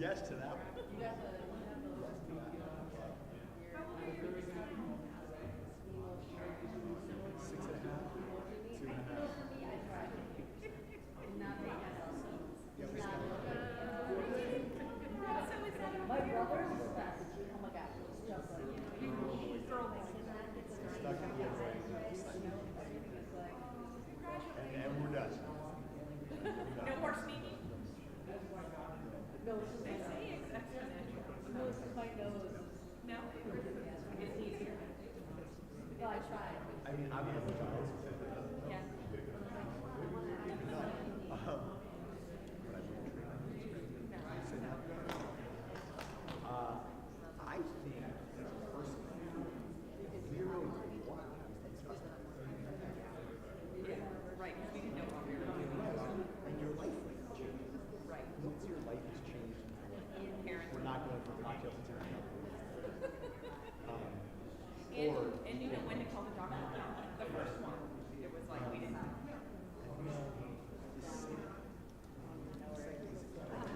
yes to that one. You got the, Six and a half, 2.5. Yeah, we got my brother's is fast. Oh my gosh, it's just like, stuck in the way. And we're done. No more sneaking? no, it's just They my say nose. exception. No, it's just my nose. No? It's easier. No, I tried. I mean, I'm going to Yeah. I think, personally, 0 to 1. Yeah, right, because we didn't know what we were doing. And your life might change. Right. Once your life has changed, Parents. we're not going from cocktails to And, or and you know when to call the doctor? The first one. It was like, we didn't. You're like,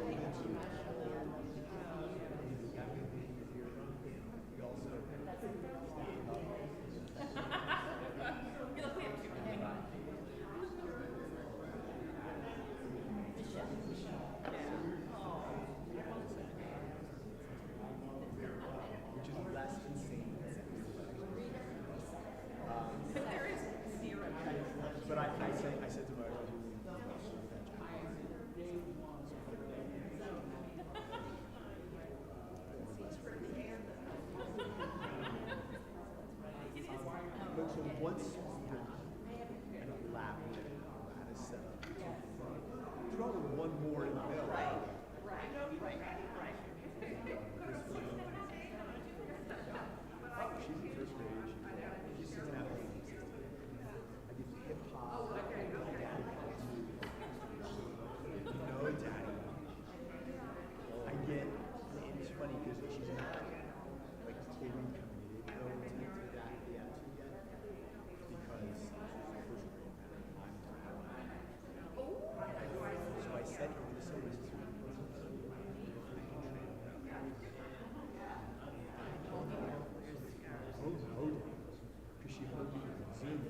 we have two. which is less insane than sex. But there is zero. But I said to my wife, so once and a lap is set up, throw one more in the middle. Right. She's in first grade. She's 6 and a half. I get hip hop. No, daddy. I get. It's funny because she's not like fully committed though to that yet. Because she's first grade and I'm so I said over the summer to because she heard me Zoom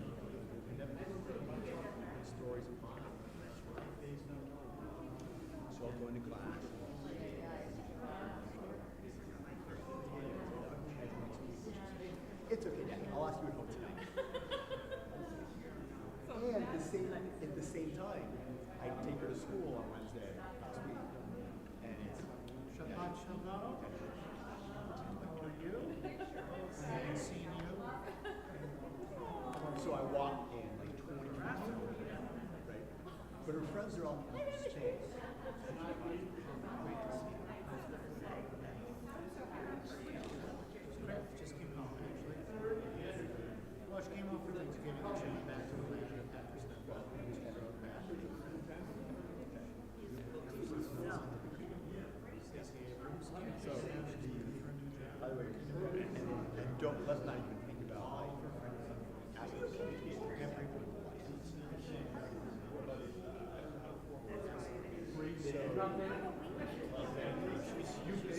stories of mine. So I'll go into class. It's okay, Daddy. I'll ask you at home tonight. And at the same time, I take her to school on Wednesday last week. And it's Shabbat Shalom. How are you? I haven't seen you. so I walk in like 20 minutes, right? But her friends are all staying. Just came home, actually. Well, she came home for Thanksgiving and she went back to Atlanta after stuff. So, by the way, and don't, let's not even think about like asking for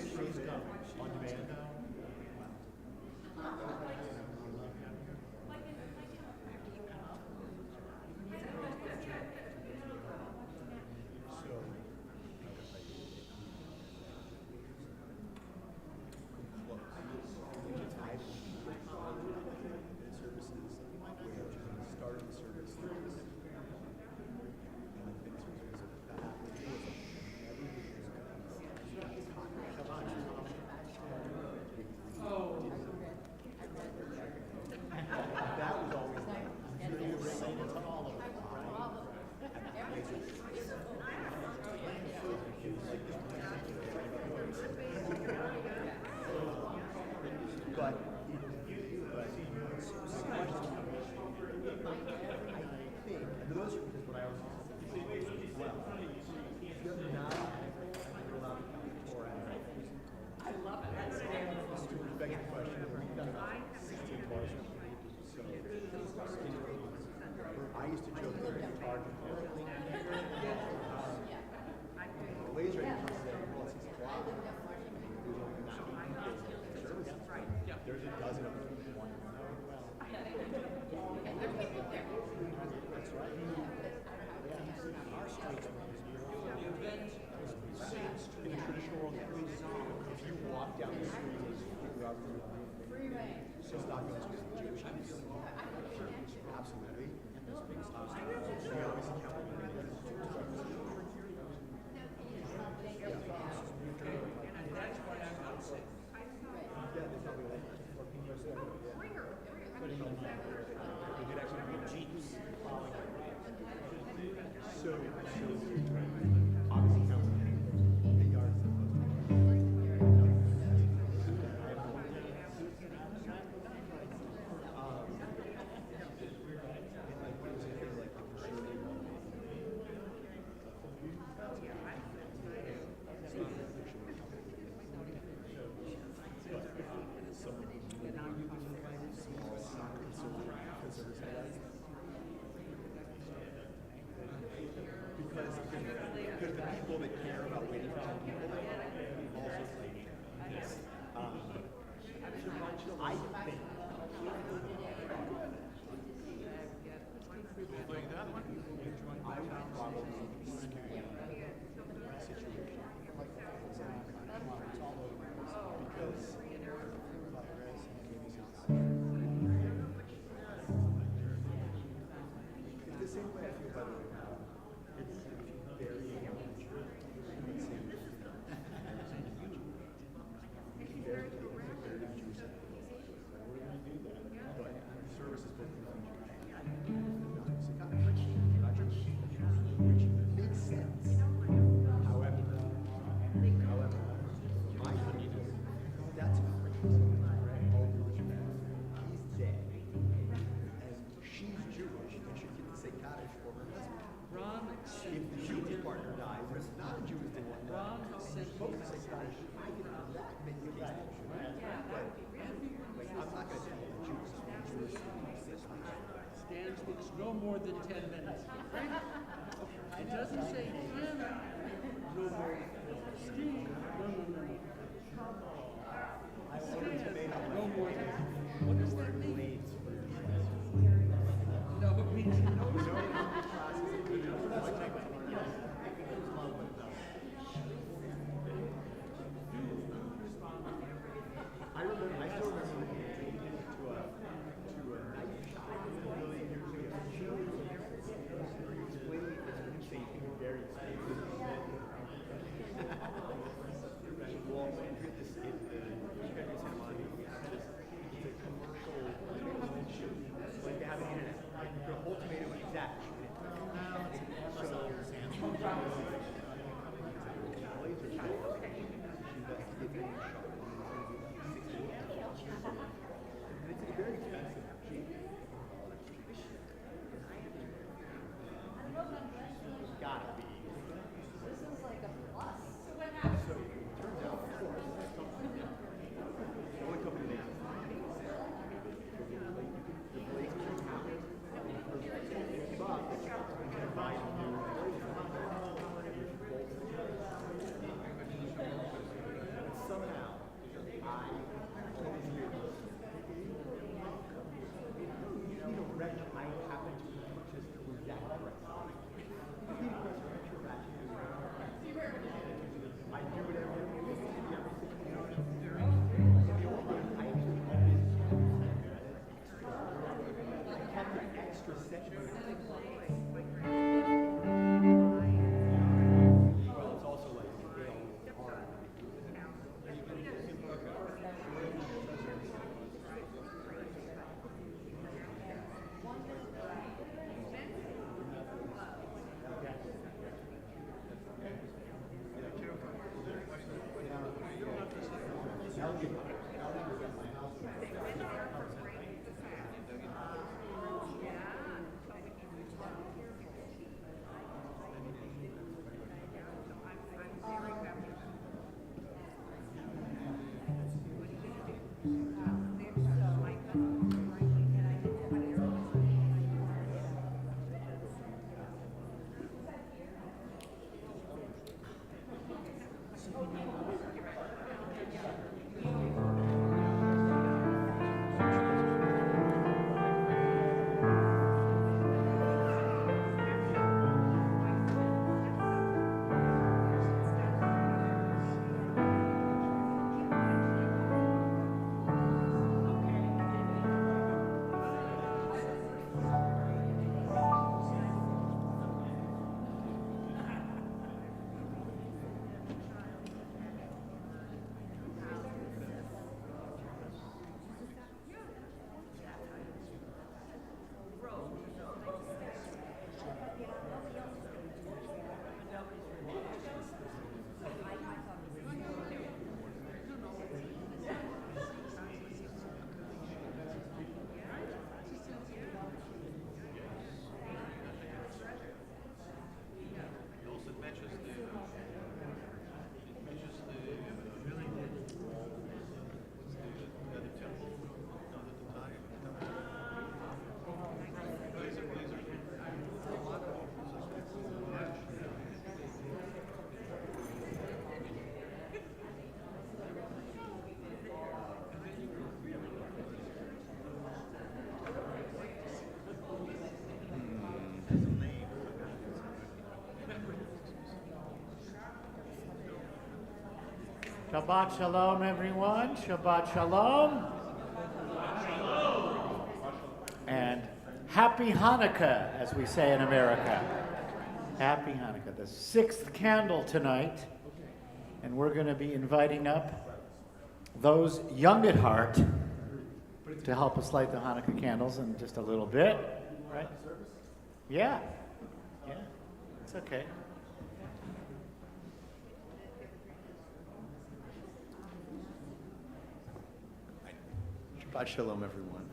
she's coming on demand. She's not going to school. Jewish. Absolutely. She always accounted for it. And that's why I'm not sick. Yeah, they probably like that. You could actually be Jeeps. So obviously counseling the yards. Because the people that care about waiting for other people also play games. I think I would probably be scared of the situation because it's the same way I feel by the way now. It's very amateur. But service is both which makes sense. However, my opinion is that's great. He's dead. And she's Jewish and she gets to say Kaddish for her husband. Ron, If the Jewish partner dies, but it's not a Jewish that one Ron dies. said You're supposed to say Kaddish. I can do that, make the case. But I'm not going to tell the Jews Jewish Stan speaks no more than 10 minutes. It doesn't say Hannah. No more. Steve. No. Stan. No more than. What does that mean? No, it means I still remember taking it to a night shop a million years ago. It's insane, very expensive. Well, and here this is the it's a commercial relationship. Like they have an internet. The whole tomato is exact. It's very expensive. Gotta be. This is like a plus. So it turns out, of course, the only company makes it. The blades are out. For $50, you can buy a new blade. But somehow, I always hear this. You know, Reg, I happen to purchase through that price. I do it every I kept an extra set. Well, it's also like they always are. Shabbat shalom, everyone. Shabbat shalom. And happy Hanukkah, as we say in America. Happy Hanukkah. The 6th candle tonight. And we're going to be inviting up those young at heart to help us light the Hanukkah candles in just a little bit. Right? Yeah. Yeah. It's okay. Shabbat shalom, everyone.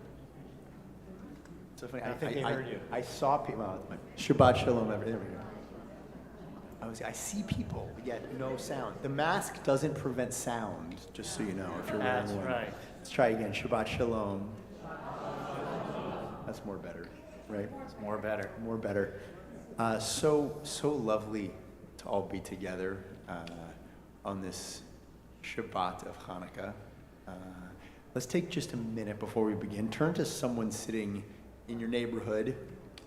So funny. I think they heard you. I saw people. Shabbat shalom, everyone. There we go. I see people, yet no sound. The mask doesn't prevent sound, just so you know, if you're wearing one. That's right. Let's try again. Shabbat shalom. That's more better, right? It's more better. More better. So lovely to all be together on this Shabbat of Hanukkah. Let's take just a minute before we begin. Turn to someone sitting in your neighborhood,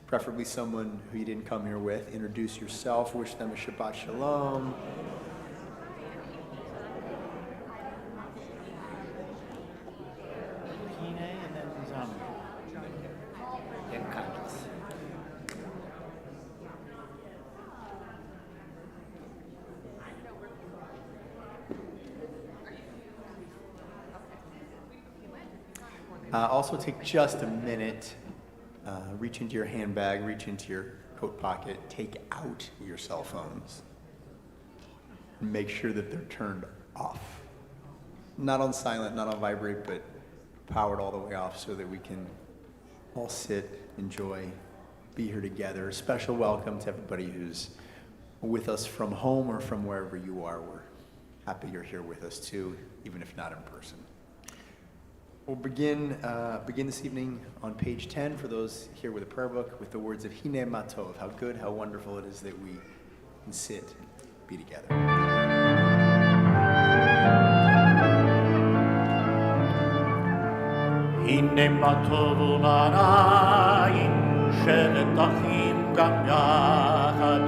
preferably someone who you didn't come here with. Introduce yourself. Wish them a Shabbat Shalom. And then Also take just a minute, reach into your handbag, reach into your coat pocket, take out your cell phones. Make sure that they're turned off. Not on silent, not on vibrate, but powered all the way off so that we can all sit, enjoy, be here together. A special welcome to everybody who's with us from home or from wherever you are. We're happy you're here with us too, even if not in person. We'll begin this evening on page 10 for those here with a prayer book with the words of Hine Matov, how good, how wonderful it is that we can sit, be together. Hine Matov u'marayim, shevet achim gam yachad.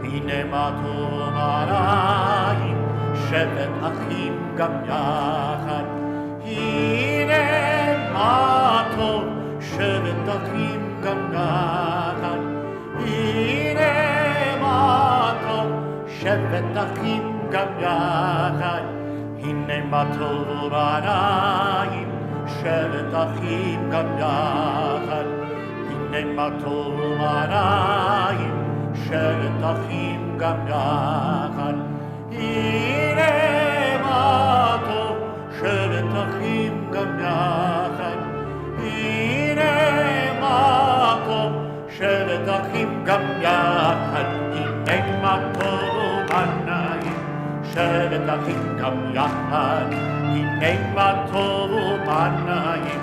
Hine Matov u'marayim, shevet achim gam yachad. Hine Matov, shevet achim gam yachad. Hine Matov, shevet achim gam yachad. Hine Matov u'marayim, shevet achim gam yachad. Hine Matov u'marayim, shevet achim gam yachad. Hine Matov, shevet achim gam yachad. Hine Matov, shevet achim gam yachad. Hine Matov u'marayim, shevet achim gam yachad. Hine Matov u'marayim,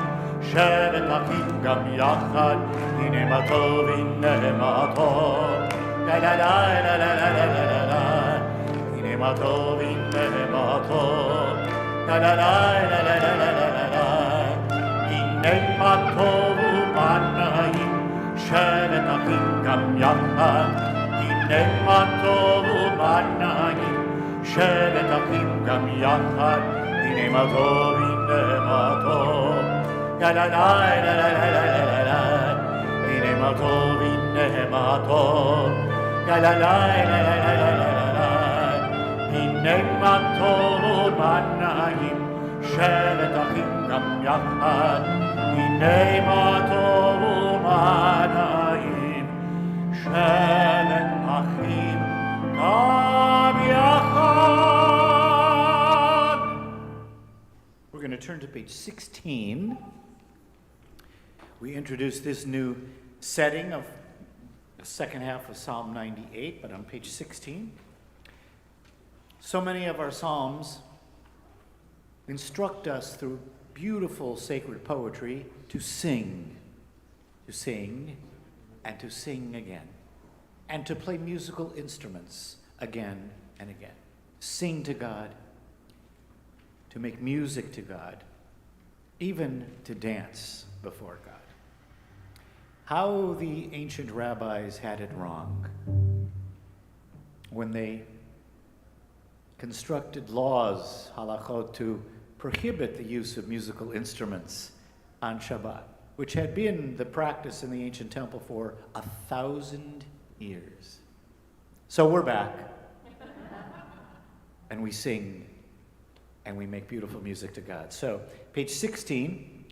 shevet achim gam yachad. Hine Matov, hine Matov, la la la la la la la la la. Hine Matov, hine Matov, la la la la la la la la la. Hine Matov u'marayim, shevet achim gam yachad. Hine Matov u'marayim, shevet achim gam yachad. Hine Matov, hine Matov, la la la la la la la la la. Hine Matov, hine Matov, la la la la la la la la la. Hine Matov u'marayim, shevet achim gam yachad. Hine Matov u'marayim, shevet achim gam yachad. We're going to turn to page 16. We introduced this new setting of the second half of Psalm 98, but on page 16. So many of our psalms instruct us through beautiful sacred poetry to sing, and to sing again, and to play musical instruments again and again. Sing to God, to make music to God, even to dance before God. How the ancient rabbis had it wrong when they constructed laws, halachot, to prohibit the use of musical instruments on Shabbat, which had been the practice in the ancient temple for 1,000 years. So we're back, and we sing, and we make beautiful music to God. So, page 16,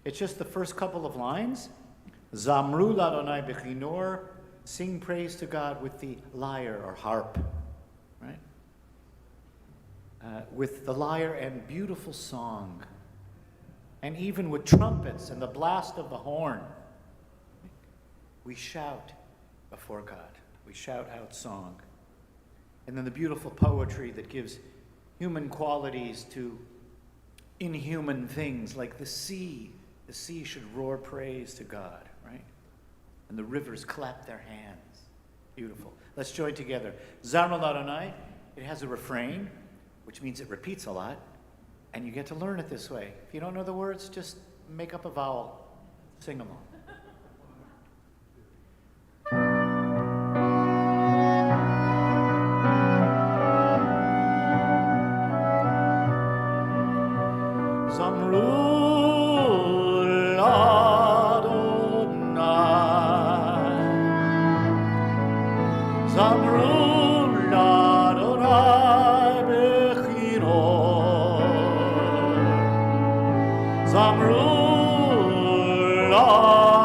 it's just the first couple of lines. Zamru l'Adonai b'chinor, sing praise to God with the lyre or harp, right? With the lyre and beautiful song, and even with trumpets and the blast of the horn, we shout before God. We shout out song. And then the beautiful poetry that gives human qualities to inhuman things, like the sea. The sea should roar praise to God, right? And the rivers clap their hands. Beautiful. Let's join together. Zamru l'Adonai, it has a refrain, which means it repeats a lot, and you get to learn it this way. If you don't know the words, just make up a vowel, sing along. Zamru l'Adonai, Zamru l'Adonai b'chinor, Zamru l'Adonai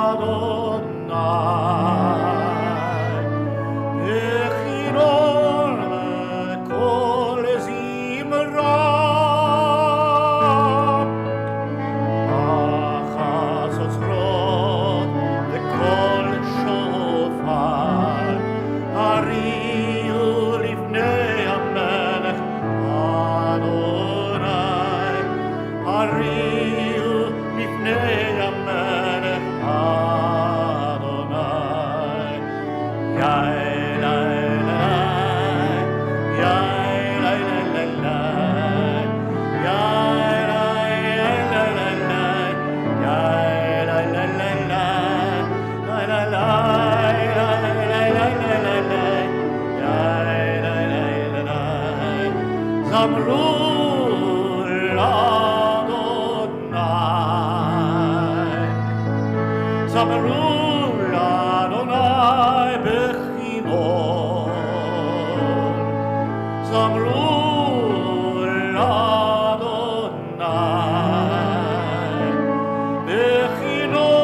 b'chinor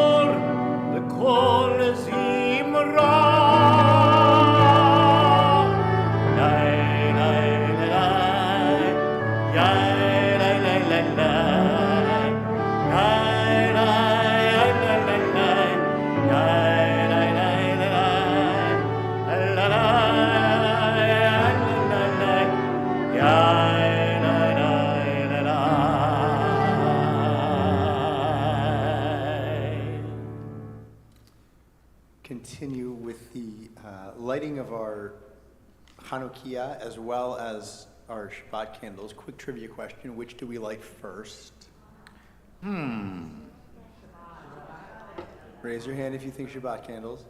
kol zimra. Continue with the lighting of our Chanukah as well as our Shabbat candles. Quick trivia question, which do we light first? Raise your hand if you think Shabbat candles.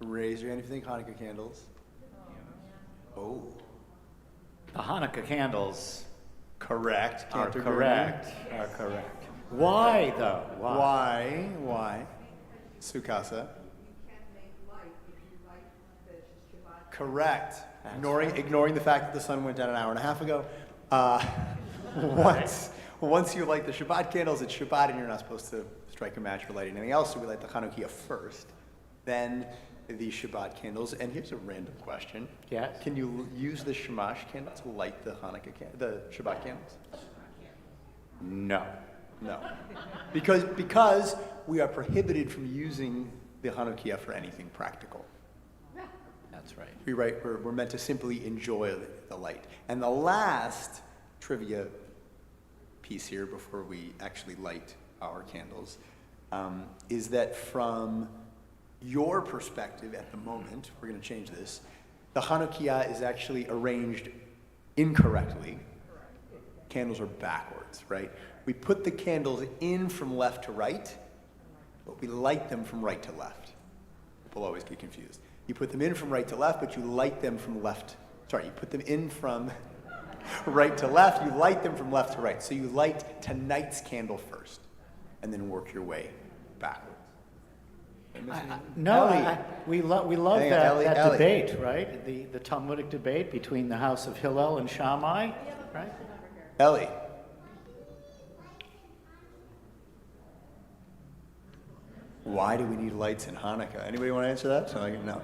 Raise your hand if you think Hanukkah candles. Oh. The Hanukkah candles Correct. are Cantor, correct. Are correct. Why, though? Gurney. Why? Sukasa. Correct. Ignoring the fact that the sun went down an hour and a half ago. Once you light the Shabbat candles, it's Shabbat and you're not supposed to strike a match or light anything else, so we light the Chanukah first, then the Shabbat candles. And here's a random question. Yes? Can you use the Shamash candle to light the the Shabbat candles? No. No. Because we are prohibited from using the Chanukah for anything practical. That's right. We're meant to simply enjoy the light. And the last trivia piece here before we actually light our candles is that from your perspective at the moment, we're going to change this, the Chanukah is actually arranged incorrectly. Candles are backwards, right? We put the candles in from left to right, but we light them from right to left. People always get confused. You put them in from right to left, but you light them from left. Sorry, you put them in from right to left. You light them from left to right. So you light tonight's candle first, and then work your way backwards. We love Hang on, that, Ellie, that Ellie. debate, right? The Talmudic debate between the house of Hillel and Shammai, right? Ellie. Why do we need lights in Hanukkah? Anybody want to answer that? So I can know.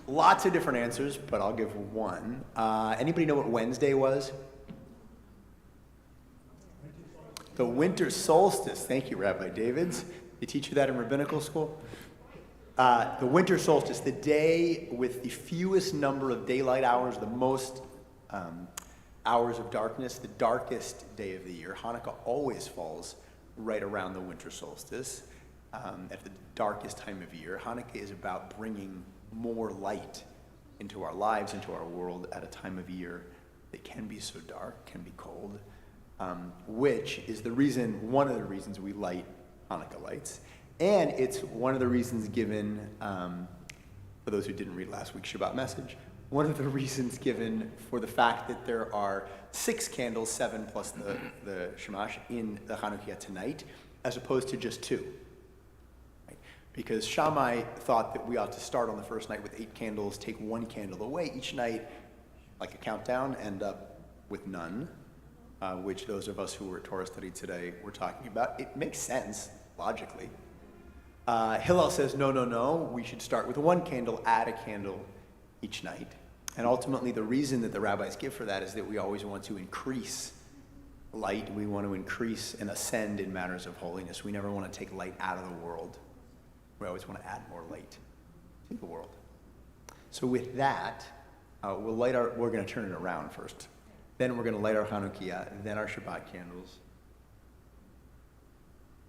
Lots of different answers, but I'll give one. Anybody know what Wednesday was? The winter solstice. Thank you, Rabbi Davids. They teach you that in rabbinical school? The winter solstice, the day with the fewest number of daylight hours, the most hours of darkness, the darkest day of the year. Hanukkah always falls right around the winter solstice, at the darkest time of year. Hanukkah is about bringing more light into our lives, into our world at a time of year that can be so dark, can be cold, which is one of the reasons we light Hanukkah lights. And it's one of the reasons given, for those who didn't read last week's Shabbat message, one of the reasons given for the fact that there are 6 candles, 7 plus the Shamash, in the Chanukah tonight, as opposed to just 2. Right? Because Shammai thought that we ought to start on the first night with 8 candles, take 1 candle away each night, like a countdown, end up with none, which those of us who were at Torah study today were talking about. It makes sense, logically. Hillel says, no, we should start with 1 candle, add a candle each night. And ultimately, the reason that the rabbis give for that is that we always want to increase light. We want to increase and ascend in matters of holiness. We never want to take light out of the world. We always want to add more light to the world. So with that, we're going to turn it around first. Then we're going to light our Chanukiah, then our Shabbat candles.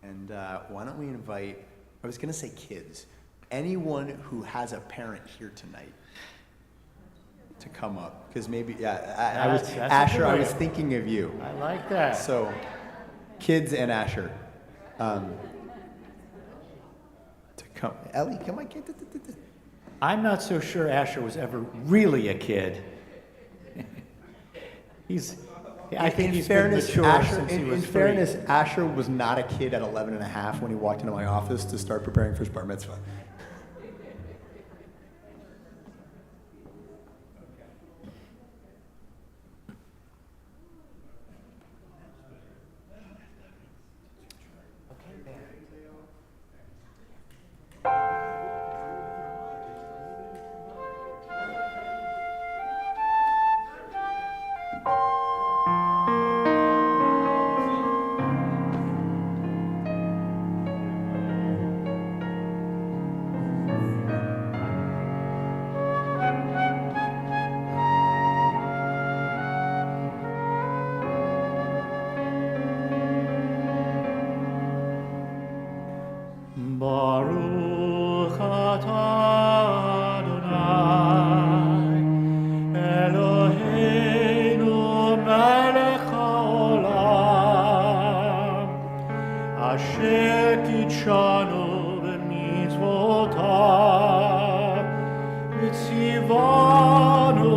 And why don't we invite, I was going to say kids, anyone who has a parent here tonight to come up, because maybe, that's Asher, I was thinking of you. I like that. So, kids and Asher, to come. Ellie, come on, kid. I'm not so sure Asher was ever really a kid. I think he's been mature since he was 3. In fairness, Asher was not a kid at 11 and a half when he walked into my office to start preparing for his bar mitzvah. Baruch atah Adonai, Eloheinu melech haolam, asher kitshanu b'mitzvotav, v'tzivanu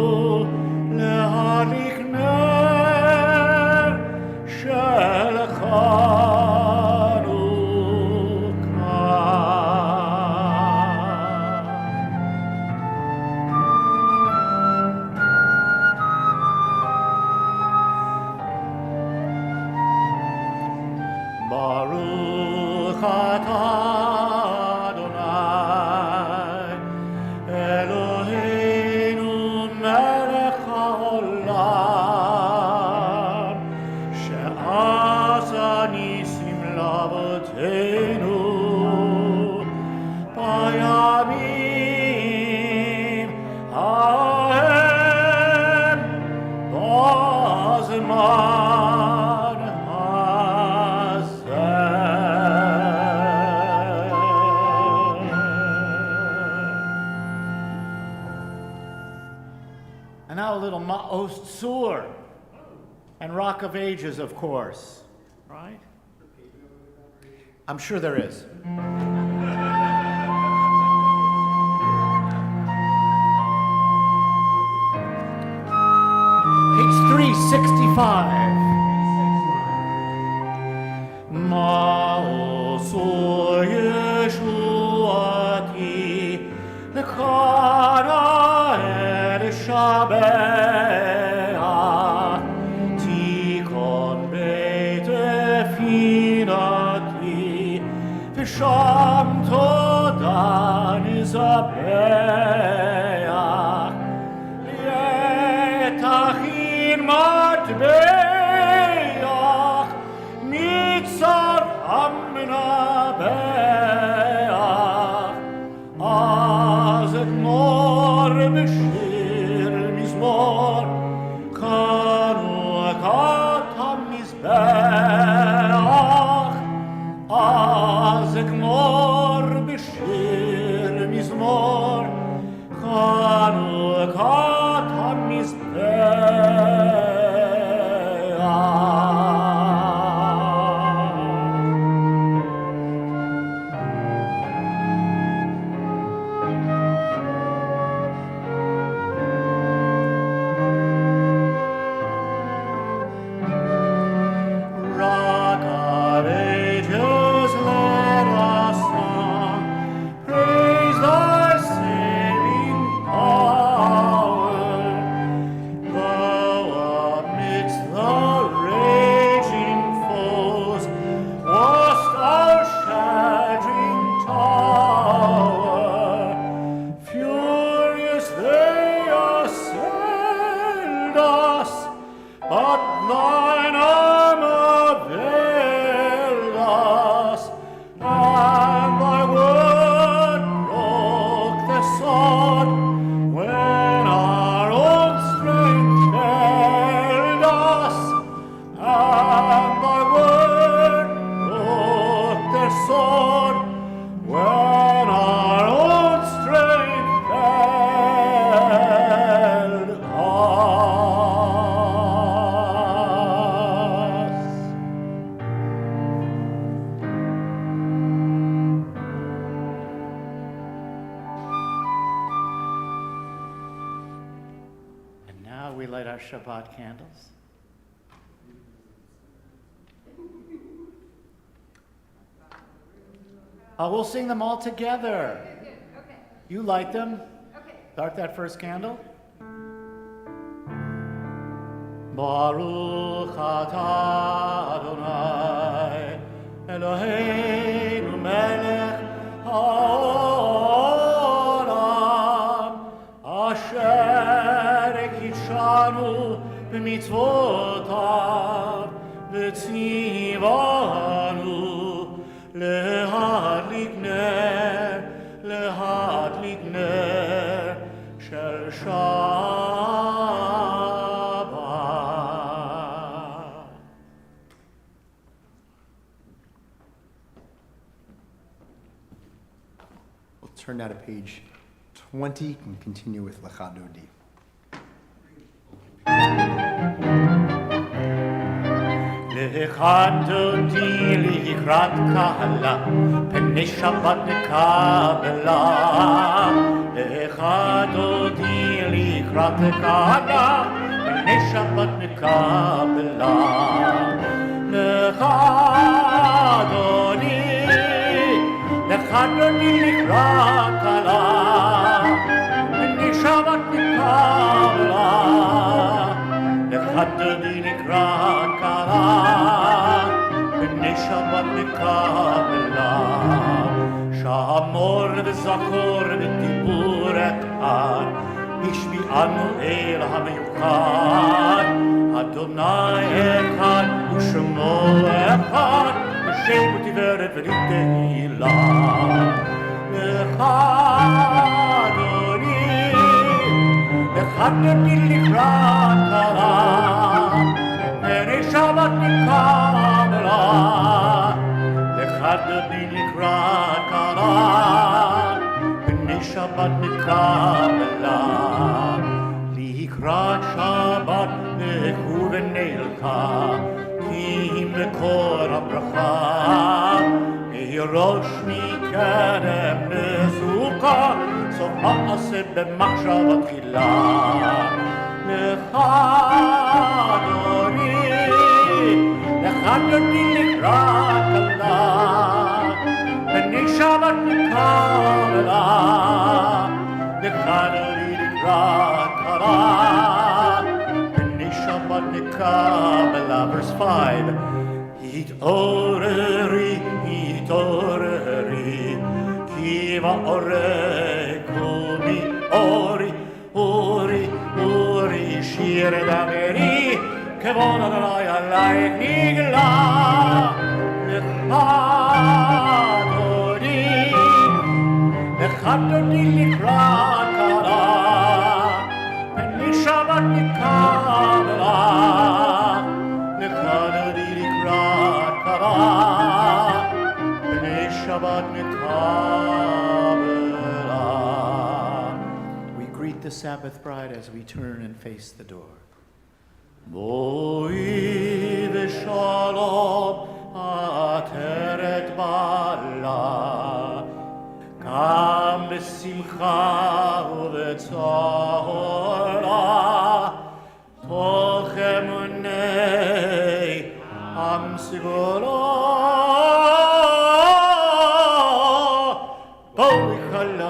lehadlik ner shel Baruch atah Adonai, Eloheinu melech haolam, she'asa nisim l'avotenu, bayamim hahem, b'zman And now a little Ma'ost Sur and Rock of Ages, of course, right? I'm sure there is. 365. Ma'osu Yeshuati Lekara el Shabbat Tikon Beit Finati V'sham Toda Nizabeach Yetachin Matbeach Mitzar Amna Beach Az et mor Beshir Mizmor Chanukah HaMizbeach Az et mor Beshir Mizmor Chanukah HaMizbeach Shabbat candles. We'll sing them all together. Okay. You light them. Okay. Start that first candle. Baruch atah Adonai Eloheinu melech haolam asher kitshanu b'mitzvotav v'tzivanu להדליק נר של שבת. We'll turn now to page 20 and continue with Lecha Dodi. Lecha Dodi לקראת קהלה, פני שבת נקבלה. lecha dodi לקראת קהלה, פני שבת נקבלה. lecha dodi לקראת קהלה, פני שבת נקבלה. lecha dodi לקראת קהלה, שבת נקבלה, שאמור וזכור ודיבור אחד, השביענו אל המיוחד, אדוני אחד ושמו אחד, ושם ותפארת ותהילה. לך אדוני, לך דודי לקראת קהלה, פני שבת נקבלה. דודי לקראת קהלה, פני שבת נקבלה. לקראת שבת לכו ונלכה, כי מקור הברכה, ראש מקדם לסוכה, סוף מעשה במחשבה תחילה. לך Shabbat Kabbalah, verse 5. Hitoreri, kiva ore, kumi ori, shir daveri, kevon Adonai alai nigla, lechadodi likrat kara, b'ni Shabbat Kabbalah, lechadodi likrat kara, b'ni Shabbat Kabbalah. We greet the Sabbath bride as we turn and face the door. Beau v'shalom ateret bala, gam b'simcha u'v'tzahora, toch emunei am sigora. Beau chala,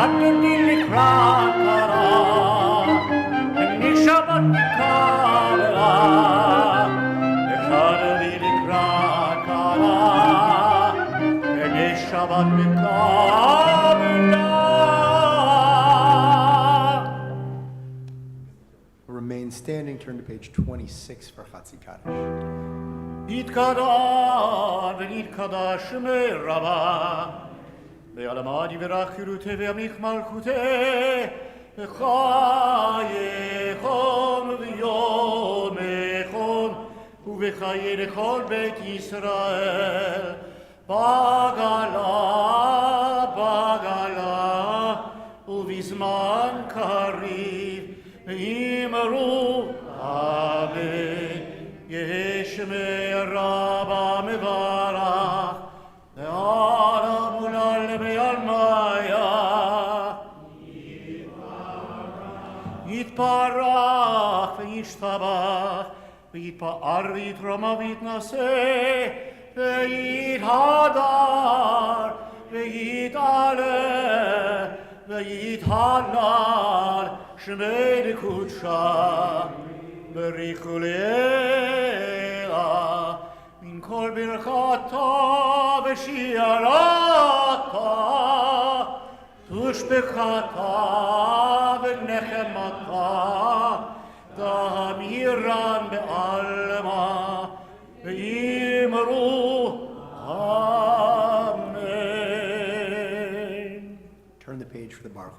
Hadoni likrat kara, b'ni Shabbat Kabbalah, Hadoni likrat kara, b'ni Shabbat Kabbalah. Remain standing, turn to page 26 for Chatzi Kaddish. Yitkadar v'yitkadar shemei Rabba, Ve'alamad yiverach chirutei ve'amich malchutei, v'chayechom v'yomechom, u'v'chayei lechol Beit Yisrael. Bagala, u'vizman kariv, ve'imru amen. Yehi shemei Rabba mevarach, ve'ara mulal be'almaya. Yitparach ve'yishtabach, ve'yitpa'ar ve'yitroma ve'yitnaseh, ve'yithadar, ve'yitaleh, ve'yithalal, shemei dekudsha, berichu le'ela, min kol birchata v'shiarata, tushbechata v'nechemata, da'amiran be'alma, ve'yimru amen. Turn the page for the Baruch.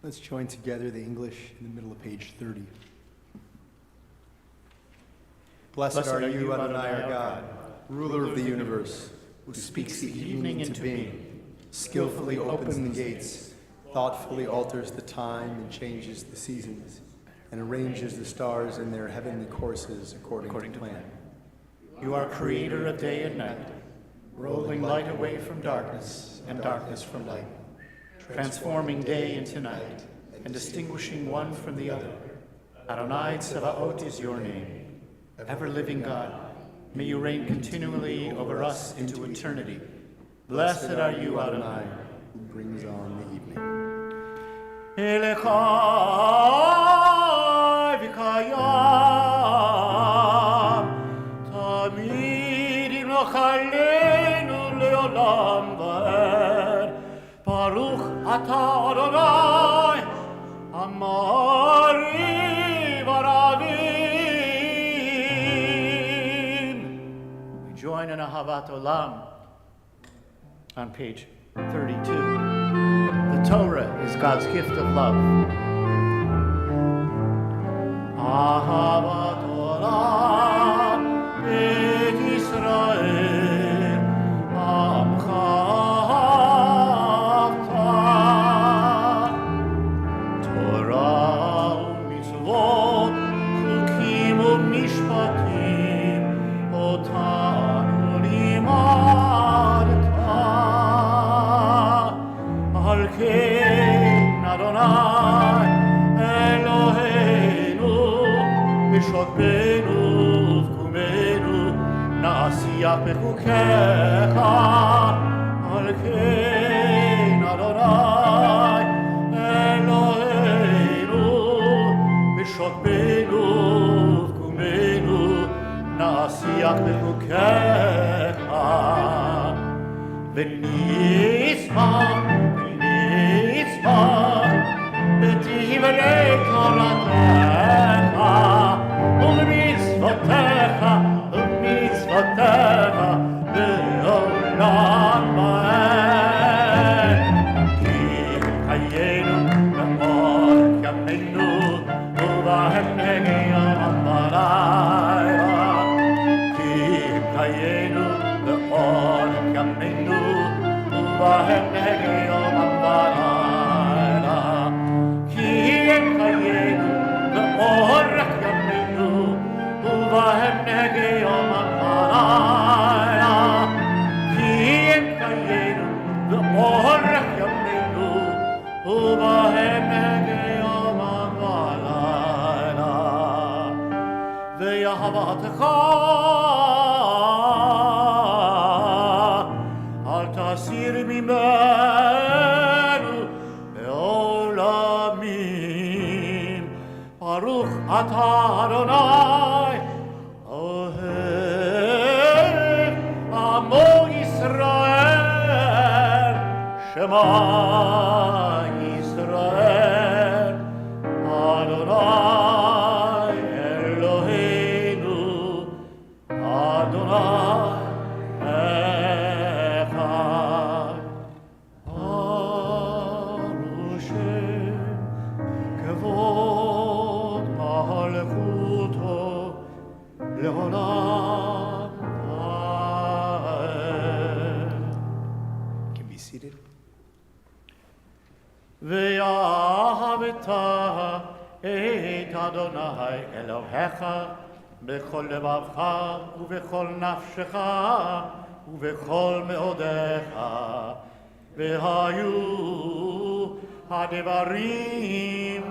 Let's join together the English in the middle of page 30. Blessed are you, Adonai our God, ruler of the universe, who speaks the evening into being, skillfully opens the gates, thoughtfully alters the time and changes the seasons, and arranges the stars in their heavenly courses according to plan. You are creator of day and night, rolling light away from darkness and darkness from light, transforming day into night and distinguishing one from the other. Adonai Tsevaot is your name. Ever-living God, may you reign continually over us into eternity. Blessed are you, Adonai, who brings on the evening. Elechai v'kayam, tamid imloch aleinu leolam va'ed. Baruch atah Adonai, amari v'aravim. We join join in Ahavat Olam on page 32. The Torah is God's gift of love. Ahavat Olam et Yisrael Amcha Avta Torah u'mitzvot chukim u'mishpatim otanu limadta al ken Adonai Eloheinu b'shokbenu v'kumenu na'asiyah bechukecha al ken Adonai Eloheinu b'shokbenu v'kumenu na'asiyah bechukecha v'nismach בדברי תורתך ובמצוותיך לעולם ועד. כי חיינו באור ימינו ובהם נגיע בלילה. כי חיינו באור ימינו ובהם נגיע בלילה. באורך ימינו ובהם נגיע בלילה. כי הם חיינו באורך ימינו ובהם נגיע בלילה. ואהבתך אל תסיר ממנו לעולמים. ברוך אתה אדוני אוהב עמו ישראל. שמע ישראל אדוני אלוהינו אדוני אחד. ברוך שם כבוד מלכותו לעולם ועד. Can be seated. ואהבת את אדוני אלוהיך בכל לבבך ובכל נפשך ובכל מאודיך. והיו הדברים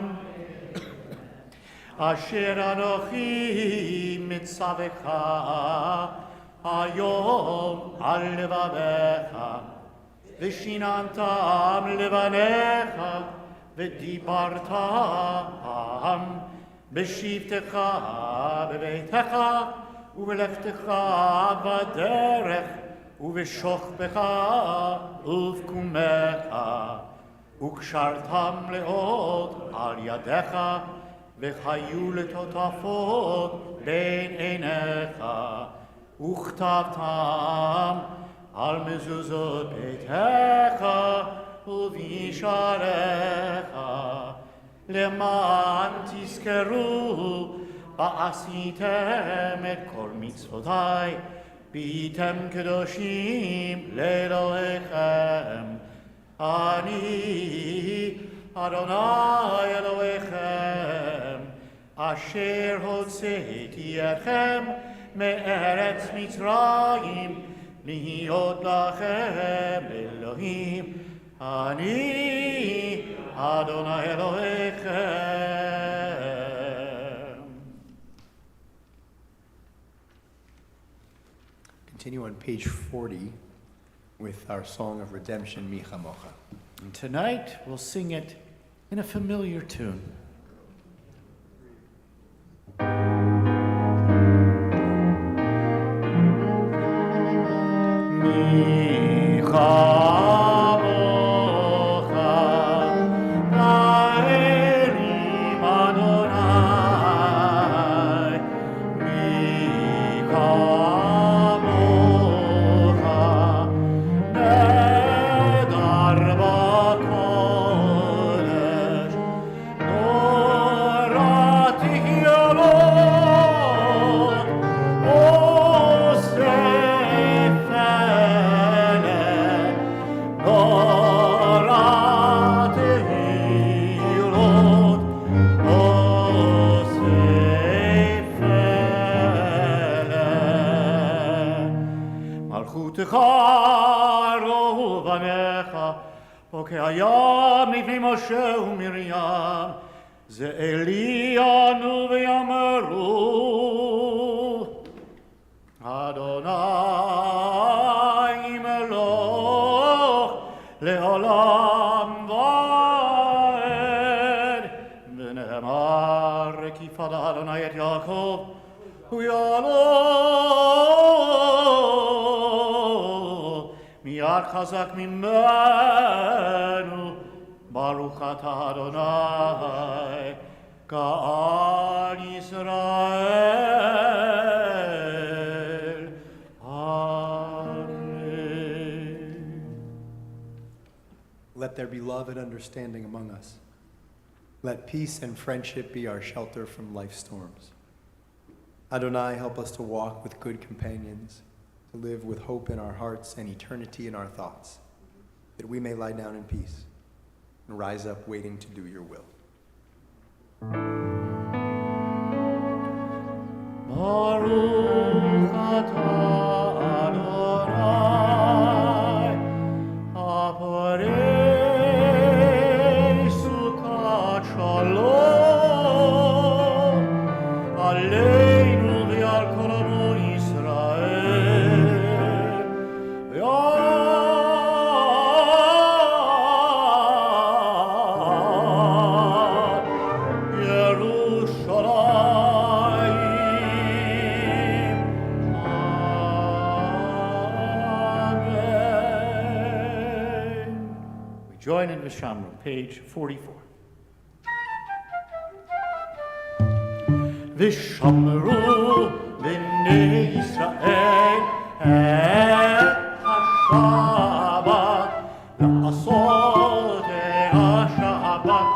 אשר אנוכי מצווך היום על לבביך ושיננתם לבניך ודיברתם בשבתך בביתך ובלכתך בדרך ובשוכבך ובקומך וקשרתם לאות על ידיך וחיו לטוטפות בין עיניך וכתבתם על מזוזות ביתך ובשעריך למען תזכרו ועשיתם את כל מצוותי והייתם קדושים לאלוהיכם. אני אדוני אלוהיכם אשר הוצאתי אתכם מארץ מצרים להיות לכם אלוהים. אני אדוני אלוהיכם. Continue on page 40 with our song of redemption, Mi Chamocha. And tonight we'll sing it in a familiar tune. Mi Chamocha, Elohim Adonai, Mi Chamocha. מלכותך רוב עמך, וכהיה מפני משה ומרים, זה אלינו ויאמרו, אדוני מלוך לעולם ועד, ונאמר כי פדה אדוני את יעקב, הוא יעלו מיד חזק ממנו, ברוך אתה אדוני גאל ישראל. Amen. Let there be love and understanding among us. Let peace and friendship be our shelter from life's storms. Adonai, help us to walk with good companions, to live with hope in our hearts and eternity in our thoughts, that we may lie down in peace and rise up waiting to do your will. Baruch atah Adonai, aporei sukkot shalom, aleinu v'al kol amo Yisrael, v'yad Yerushalayim. Amen. We join in Vishamru, page 44. Vishamru b'nei Yisrael et ha-Shabbat, la'asot et ha-Shabbat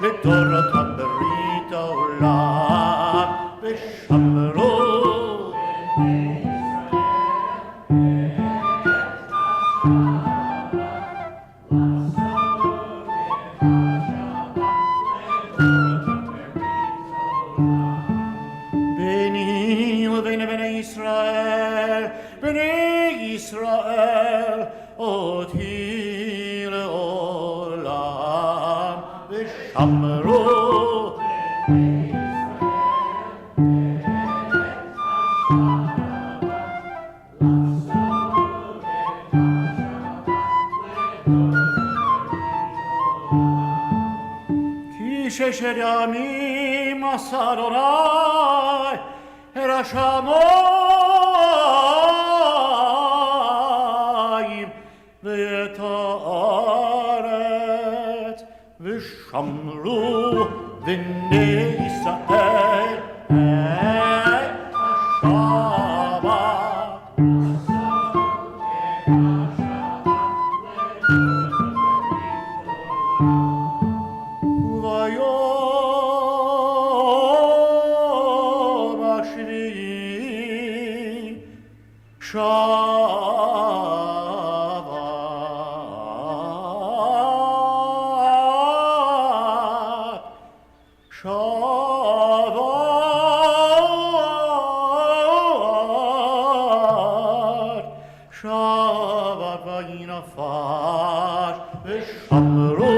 לדורותם ברית העולם. ושמרו ביני ובין בני ישראל, בני ישראל אותי לעולם. ושמרו כי ששת ימים עשה אדוני את השמיים ואת הארץ, ושמרו בני ישראל את השבת. וביום השביעי שבת וינפש, ושמרו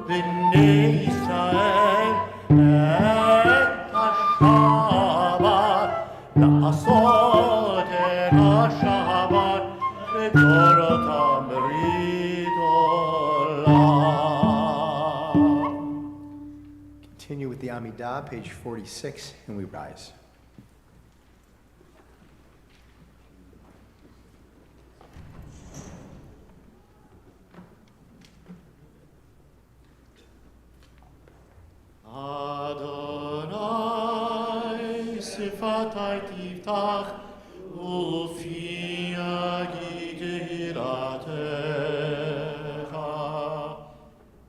בני ישראל את השבת, לעשות את השבת לדורותם ברית עולם. Continue with the Amidah, page 46, and we rise. Adonai sifatai tiftach ufi yagi tehillatcha.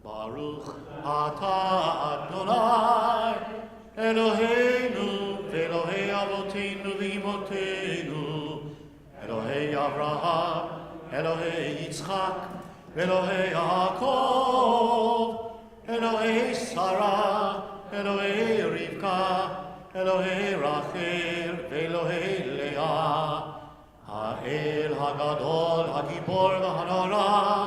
Baruch atah Adonai Eloheinu ve'Elohei avoteinu ve'imotenu, Elohei Avraham, Elohei Yitzchak, Elohei Yaakov, Elohei Sarah, Elohei Rivka, Elohei Rachel, Elohei Leah, האל הגדול, הגיבור והנורא,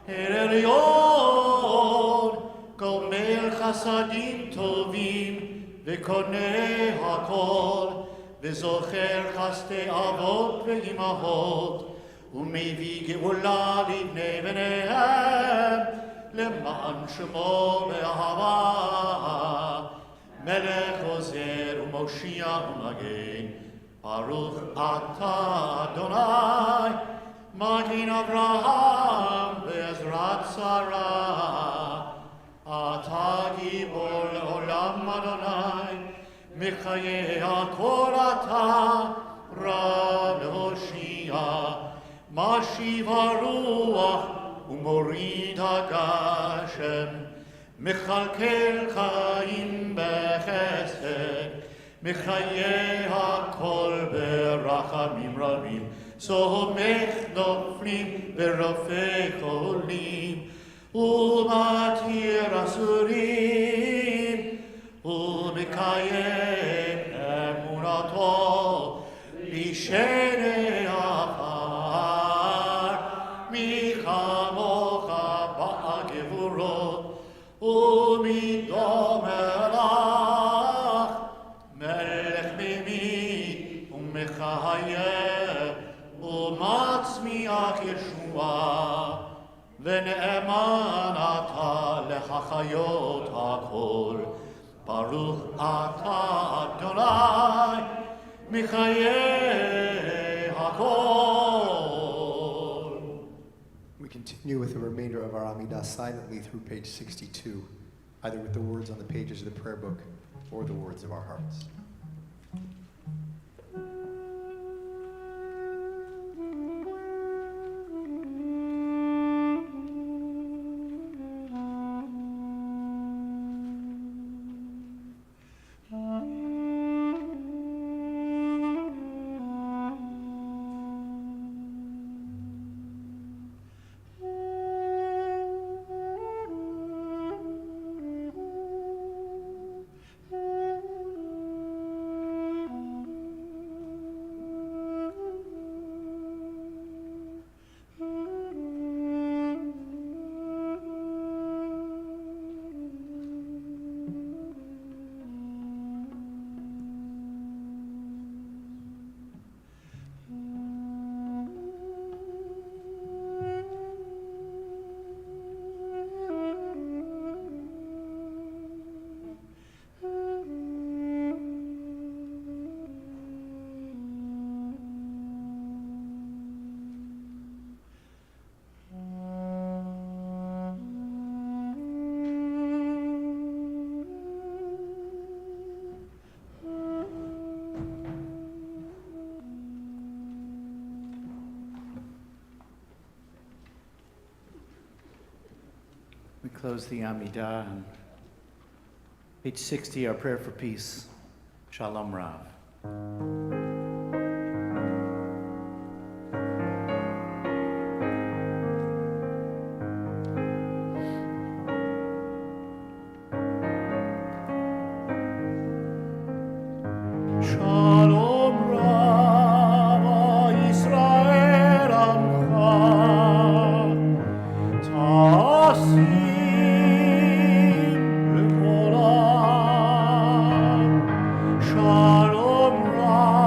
אל עליון, גומל חסדים טובים, וקונה הכל, וזוכר חסדי אבות ואימהות, ומביא גאולה לבני בניהם, למען שמו באהבה. מלך עוזר ומושיע ומגן, ברוך אתה אדוני, מגן אברהם בעזרת שרה. אתה גיבור לעולם אדוני, מחיי הכל אתה רב להושיע. משיב הרוח ומוריד הגשם, מכלכל חיים בחסד, מחיי הכל ברחמים רבים. סומך נופלים ורופא חולים, ומתיר אסורים, ומקיים אמונתו בשני עפר. מי כמוך בגבורות ומדומה לך, מלך ממית ומחייב ומצמיח ישועה. ונאמן אתה לחיות הכל, ברוך אתה אדוני מחיי הכל. We continue with the remainder of our Amidah silently through page 62, either with the words on the pages of the prayer book or the words of our hearts. We close the Amidah on page 60, our prayer for peace. Shalom Rav. Shalom Rav, Yisrael Amcha, Tasim Levolam. Shalom Rav.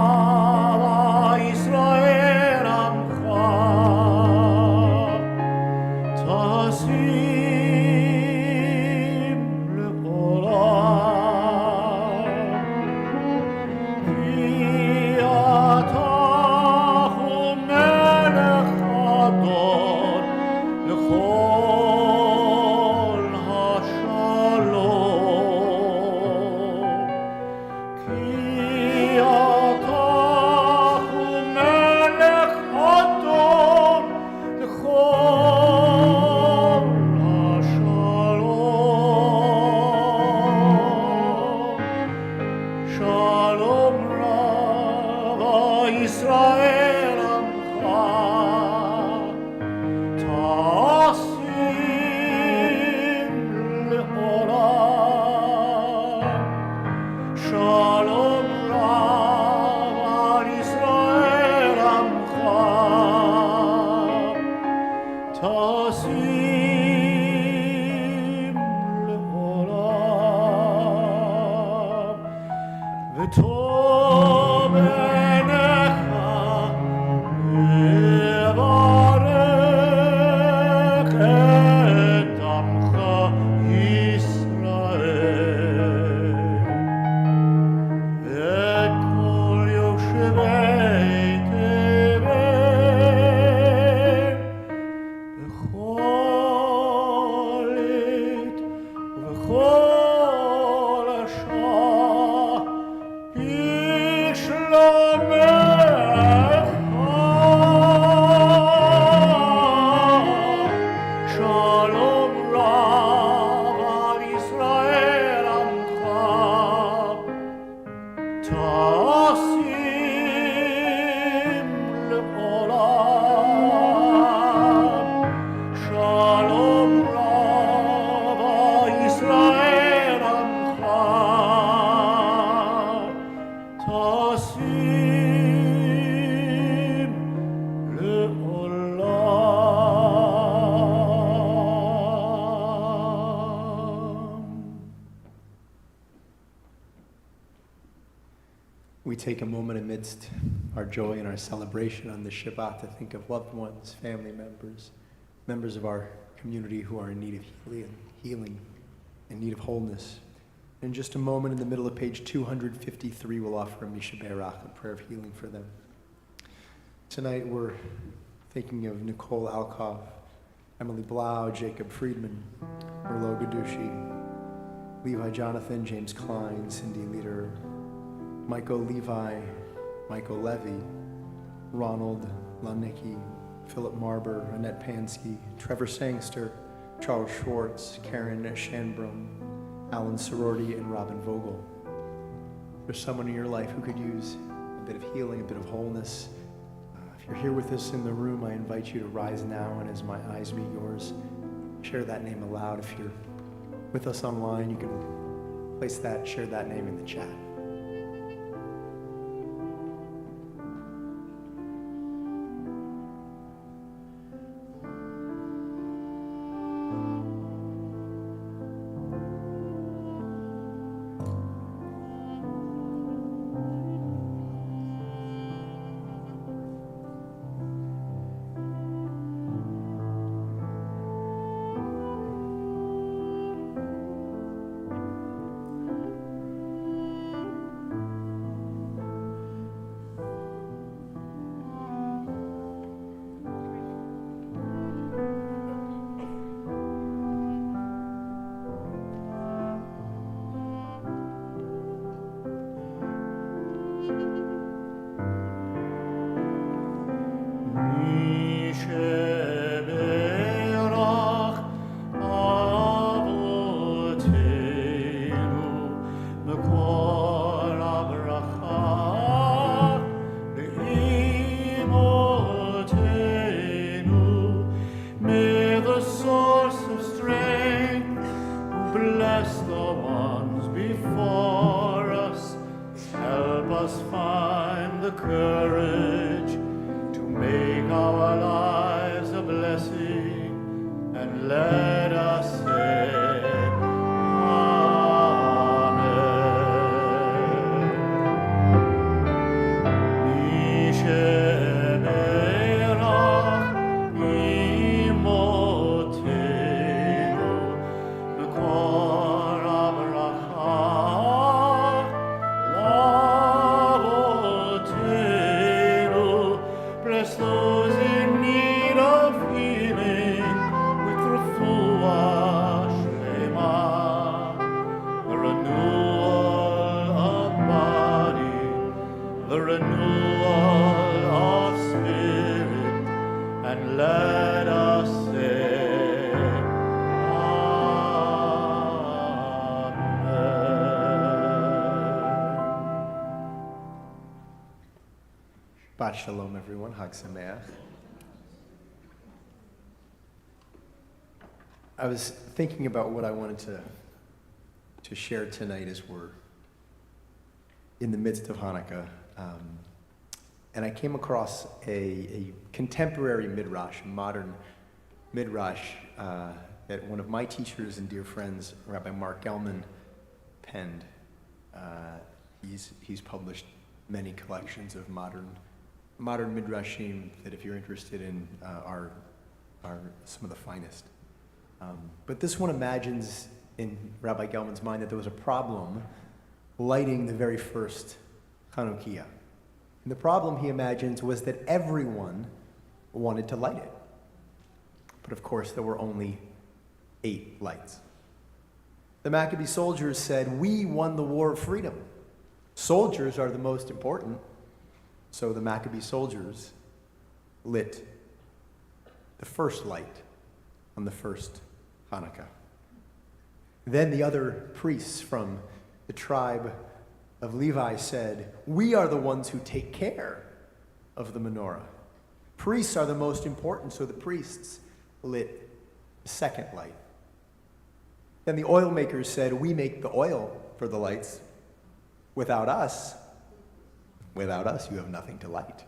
we take a moment amidst our joy and our celebration on this Shabbat to think of loved ones, family members, members of our community who are in need of healing, in need of wholeness. In just a moment, in the middle of page 253, we'll offer a Misha Be'erach, a prayer of healing for them. Tonight we're thinking of Nicole Alkov, Emily Blau, Jacob Friedman, Merlot Gadushi, Levi Jonathan, James Klein, Cindy Leader, Michael Levi, Michael Levy, Ronald Lanicki, Philip Marber, Annette Pansky, Trevor Sangster, Charles Schwartz, Karen Shanbrum, Alan Sorority, and Robin Vogel. There's someone in your life who could use a bit of healing, a bit of wholeness. If you're here with us in the room, I invite you to rise now, and as my eyes meet yours, share that name aloud. If you're with us online, you can share that name in the chat. Shalom, everyone. Hag Sameach. I was thinking about what I wanted to share tonight as we're in the midst of Hanukkah. And I came across a contemporary midrash, a modern midrash that one of my teachers and dear friends, Rabbi Mark Gelman, penned. He's published many collections of modern midrashim that, if you're interested in, are some of the finest. But this one imagines in Rabbi Gelman's mind that there was a problem lighting the very first Chanukah. And the problem, he imagines, was that everyone wanted to light it. But of course, there were only 8 lights. The Maccabee soldiers said, "We won the war of freedom. Soldiers are the most important." So the Maccabee soldiers lit the first light on the first Hanukkah. Then the other priests from the tribe of Levi said, "We are the ones who take care of the menorah. Priests are the most important," so the priests lit the second light. Then the oil makers said, "We make the oil for the lights. Without us, you have nothing to light."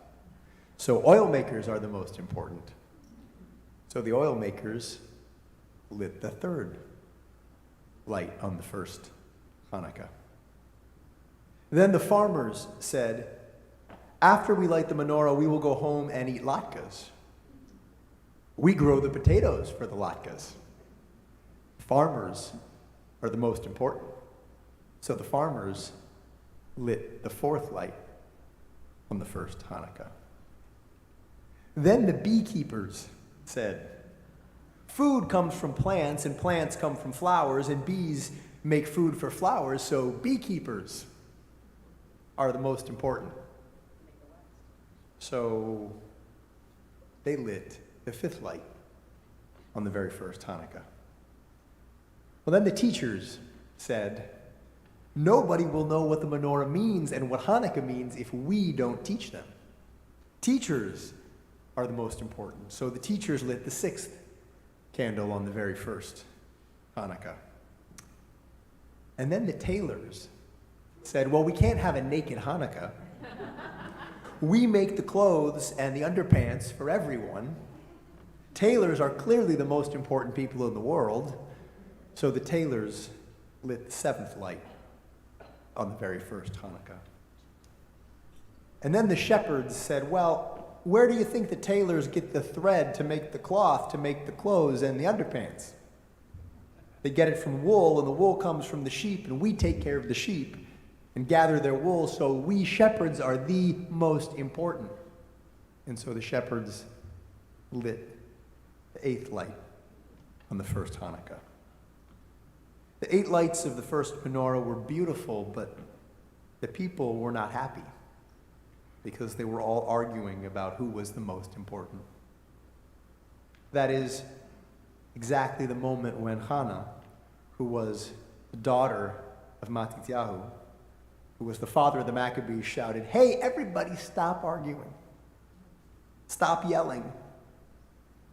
So oil makers are the most important. So the oil makers lit the third light on the first Hanukkah. Then the farmers said, after we light the menorah, we will go home and eat latkes. We grow the potatoes for the latkes. Farmers are the most important. So the farmers lit the fourth light on the first Hanukkah. Then the beekeepers said, food comes from plants, and plants come from flowers, and bees make food for flowers, so beekeepers are the most important. So they lit the fifth light on the very first Hanukkah. Well, then the teachers said, nobody will know what the menorah means and what Hanukkah means if we don't teach them. Teachers are the most important. So the teachers lit the sixth candle on the very first Hanukkah. And then the tailors said, well, we can't have a naked Hanukkah. We make the clothes and the underpants for everyone. Tailors are clearly the most important people in the world. So the tailors lit the seventh light on the very first Hanukkah. And then the shepherds said, well, where do you think the tailors get the thread to make the cloth, to make the clothes and the underpants? They get it from wool, and the wool comes from the sheep, and we take care of the sheep and gather their wool, so we shepherds are the most important. And so the shepherds lit the eighth light on the first Hanukkah. The 8 lights of the first menorah were beautiful, but the people were not happy because they were all arguing about who was the most important. That is exactly the moment when Hannah, who was the daughter of Matityahu, who was the father of the Maccabees, shouted, hey, everybody stop arguing. Stop yelling.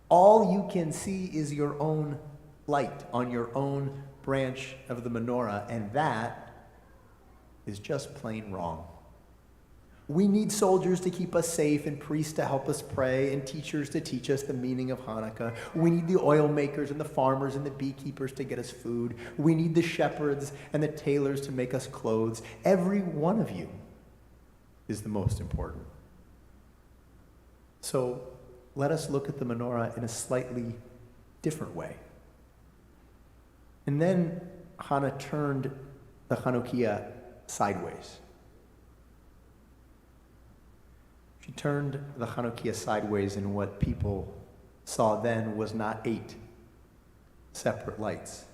All you can see is your own light on your own branch of the menorah, and that is just plain wrong. We need soldiers to keep us safe, and priests to help us pray, and teachers to teach us the meaning of Hanukkah. We need the oil makers and the farmers and the beekeepers to get us food. We need the shepherds and the tailors to make us clothes. Every one of you is the most important. So let us look at the menorah in a slightly different way. And then Hannah turned the Chanukah sideways. She turned the Chanukah sideways, and what people saw then was not 8 separate lights,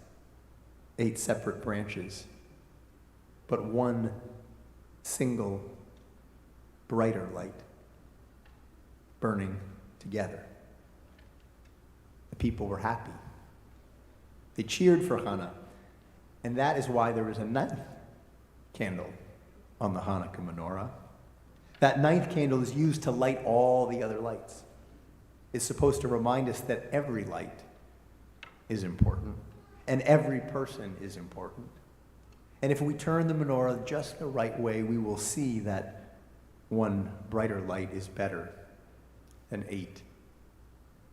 8 separate branches, but one single brighter light burning together. The people were happy. They cheered for Hannah, and that is why there is a 9th candle on the Hanukkah menorah. That 9th candle is used to light all the other lights. It's supposed to remind us that every light is important, and every person is important. And if we turn the menorah just the right way, we will see that one brighter light is better than 8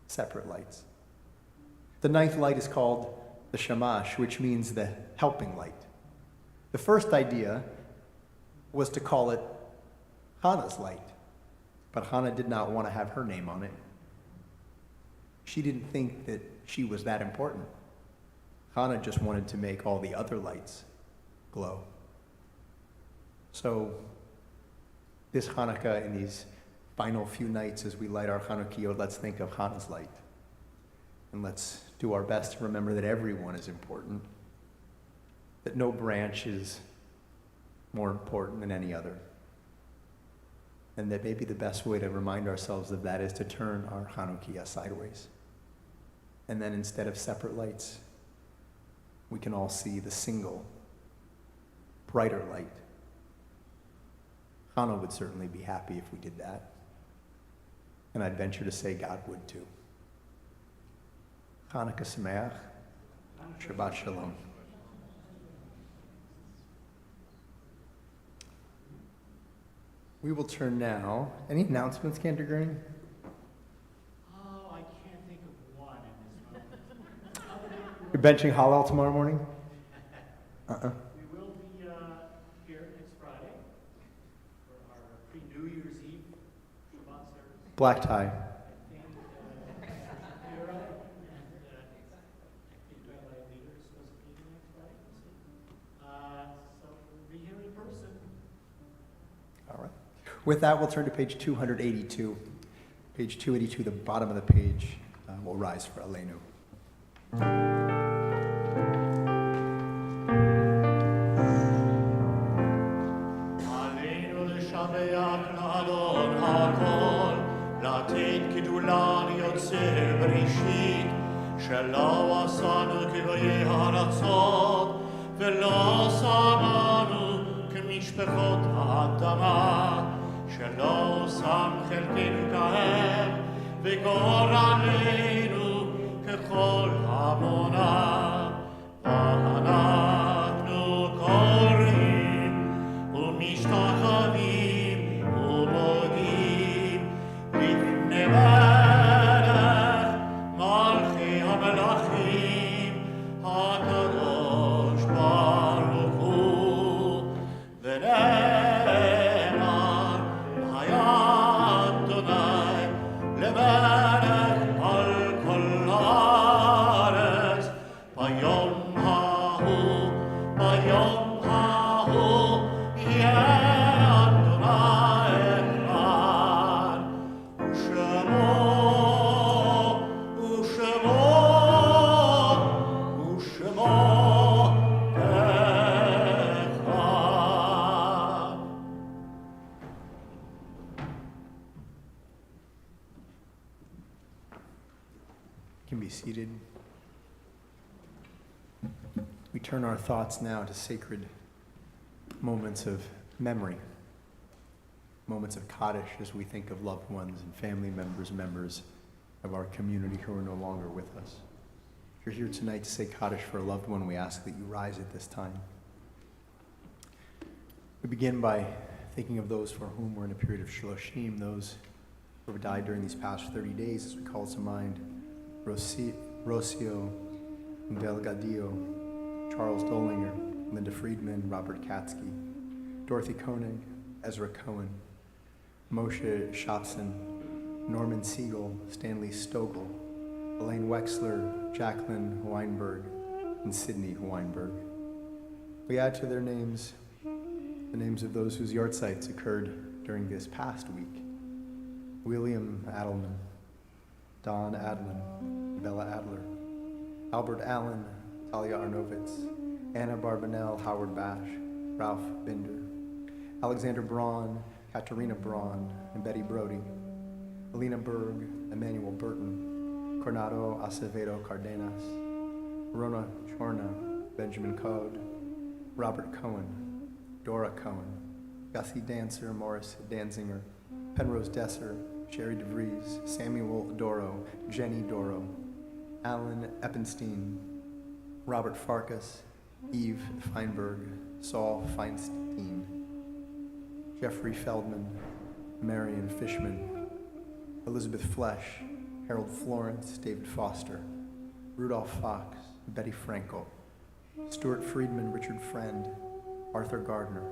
separate lights. The 9th light is called the shamash, which means the helping light. The first idea was to call it Hannah's light, but Hannah did not want to have her name on it. She didn't think that she was that important. Hannah just wanted to make all the other lights glow. So this Hanukkah, in these final few nights as we light our Chanukiot, let's think of Hannah's light. And let's do our best to remember that everyone is important, that no branch is more important than any other. And that maybe the best way to remind ourselves of that is to turn our Chanukiah sideways. And then instead of separate lights, we can all see the single, brighter light. Hannah would certainly be happy if we did that. And I'd venture to say God would too. Chanukah Sameach, Shabbat Shalom. We will turn now. Any announcements, Cantor Gurney? Oh, I can't think of one in this moment. You're benching Hallel tomorrow morning? We will be here next Friday. Black tie. All right. With that, we'll turn to page 282. Page 282, the bottom of the page, will rise for Aleinu. Aleinu l'shabeach l'adon hakol, latin kidulan yotzer bereshit, shelo asanu k'goyei haratzot, velo samanu k'mishpechot ha'adama, שלא שם חלקנו כהם וגורלנו ככל המונה ואנחנו קוראים ומשתחווים ומודים לפני מלך מלכי המלכים הקדוש ברוך הוא Can be seated. We turn our thoughts now to sacred moments of memory, moments of Kaddish as we think of loved ones and family members of our community who are no longer with us. If you're here tonight to say Kaddish for a loved one, we ask that you rise at this time. We begin by thinking of those for whom we're in a period of shloshim, those who have died during these past 30 days as we call to mind Rocio Delgadillo, Charles Dolinger, Linda Friedman, Robert Katsky, Dorothy Koenig, Ezra Cohen, Moshe Shapson, Norman Siegel, Stanley Stogel, Elaine Wexler, Jacqueline Weinberg, and Sidney Weinberg. We add to their names the names of those whose yahrzeits occurred during this past week: William Adelman, Don Adlin, Bella Adler, Albert Allen, Talia Arnovitz, Anna Barbanel, Howard Bash, Ralph Binder, Alexander Braun, Katerina Braun, and Betty Brody, Alina Berg, Emmanuel Burton, Coronado Acevedo Cardenas, Rona Chorna, Benjamin Code, Robert Cohen, Dora Cohen, Gussie Dancer, Morris Danzinger, Penrose Desser, Sherry DeVries, Samuel Doro, Jenny Doro, Alan Eppenstein, Robert Farkas, Eve Feinberg, Saul Feinstein, Jeffrey Feldman, Marion Fishman, Elizabeth Flesh, Harold Florence, David Foster, Rudolph Fox, Betty Frankel, Stuart Friedman, Richard Friend, Arthur Gardner,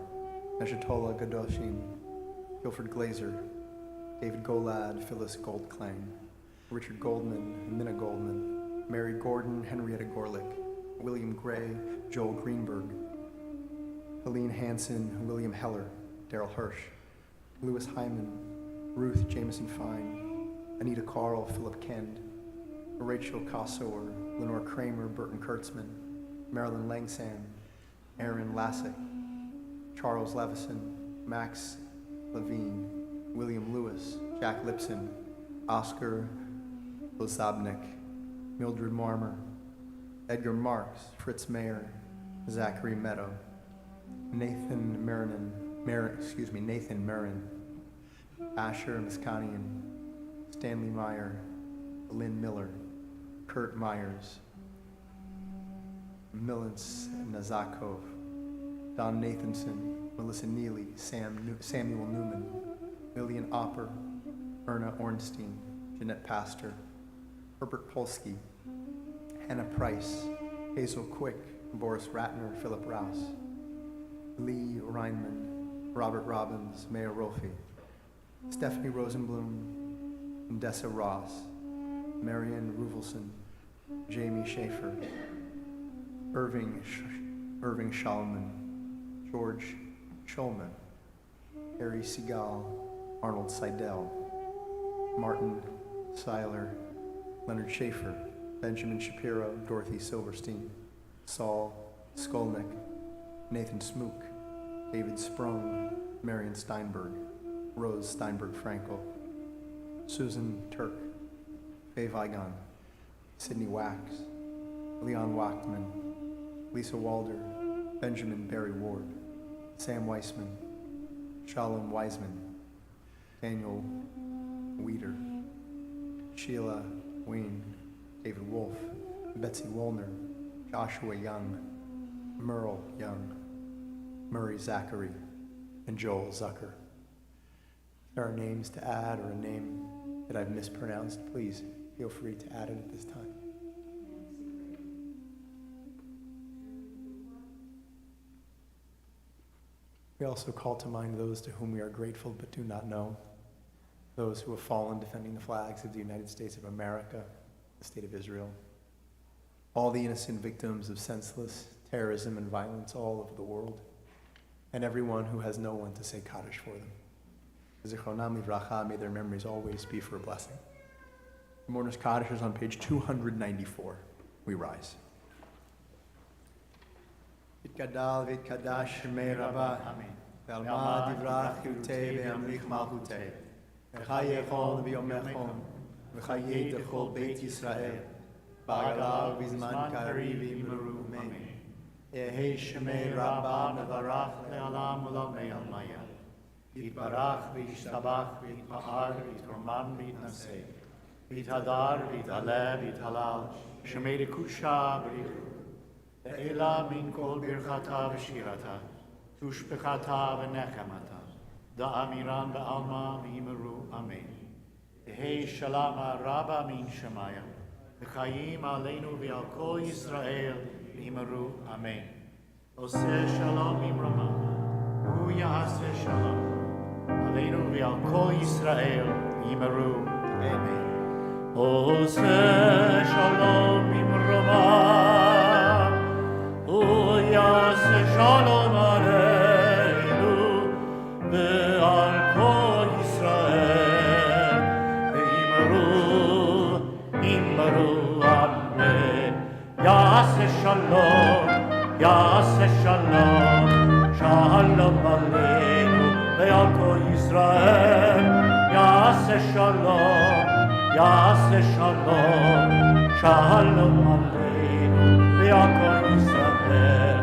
Neshatola Gadoshin, Guilford Glazer, David Golad, Phyllis Goldklang, Richard Goldman, Minna Goldman, Mary Gordon, Henrietta Gorlick, William Gray, Joel Greenberg, Helene Hansen, William Heller, Darrell Hirsch, Louis Hyman, Ruth Jameson Fine, Anita Carl, Philip Kend, Rachel Kossower, Lenore Kramer, Burton Kurtzman, Marilyn Langsam, Aaron Lassick, Charles Levison, Max Levine, William Lewis, Jack Lipson, Oscar Lozabnik, Mildred Marmer, Edgar Marks, Fritz Mayer, Zachary Meadow, Nathan Marin, Asher Miskanian, Stanley Meyer, Lynn Miller, Kurt Myers, Milance Nazakov, Don Nathanson, Melissa Neely, Samuel Newman, Lillian Opper, Erna Ornstein, Jeanette Pastor, Herbert Polsky, Hannah Price, Hazel Quick, Boris Ratner, Philip Rouse, Lee Reinman, Robert Robbins, Mayor Rolfe, Stephanie Rosenblum, Dessa Ross, Marion Ruvelson, Jamie Schaefer, Irving Schalman, George Schulman, Harry Seagal, Arnold Seidel, Martin Seiler, Leonard Schaefer, Benjamin Shapiro, Dorothy Silverstein, Saul Skolnick, Nathan Smook, David Sprung, Marion Steinberg, Rose Steinberg-Frankel, Susan Turk, Faye Vigon, Sydney Wax, Leon Wachtman, Lisa Walder, Benjamin Barry Ward, Sam Weissman, Shalom Wiseman, Daniel Weeder, Sheila Ween, David Wolf, Betsy Woolner, Joshua Young, Merle Young, Murray Zachary, and Joel Zucker. If there are names to add or a name that I've mispronounced, please feel free to add it at this time. We also call to mind those to whom we are grateful but do not know, those who have fallen defending the flags of the United States of America, the State of Israel, all the innocent victims of senseless terrorism and violence all over the world, and everyone who has no one to say Kaddish for them. Zichronam livracha, may their memories always be for a blessing. The Mourner's Kaddish is on page 294. We rise. Yitkadal v'yitkadash shemei Rabbah, v'alma divrach yutei v'yamlich malchutei, v'chayechon v'yomechon, v'chayei dechol Beit Yisrael, ba'alav v'zman kariv v'yimeru amen. Yehei shemei Rabbah mevarach le'alam u'lamei almaya. Yitbarach v'yishtabach v'yitpa'ar v'yitroman v'yitnaseh. V'yithadar v'yithaleh v'yithalal. Shemei dekusha v'richu. Ve'ela min kol birchata v'shirata. Tushbechata v'nechamata. Da'amiran v'alma v'yimeru amen. Yehei shalama rabba min shemaya. V'chayim aleinu v'al kol Yisrael v'yimeru amen. Oseh shalom imrama. Hu ya'aseh shalom. Aleinu v'al kol Yisrael v'yimeru amen. Oseh shalom imrama. Hu ya'aseh shalom aleinu v'al kol Yisrael v'yimeru amen. Ya'aseh shalom, ya'aseh shalom, shalom aleinu ve'al kol Yisrael. Ya'aseh shalom, ya'aseh shalom, shalom aleinu ve'al kol Yisrael.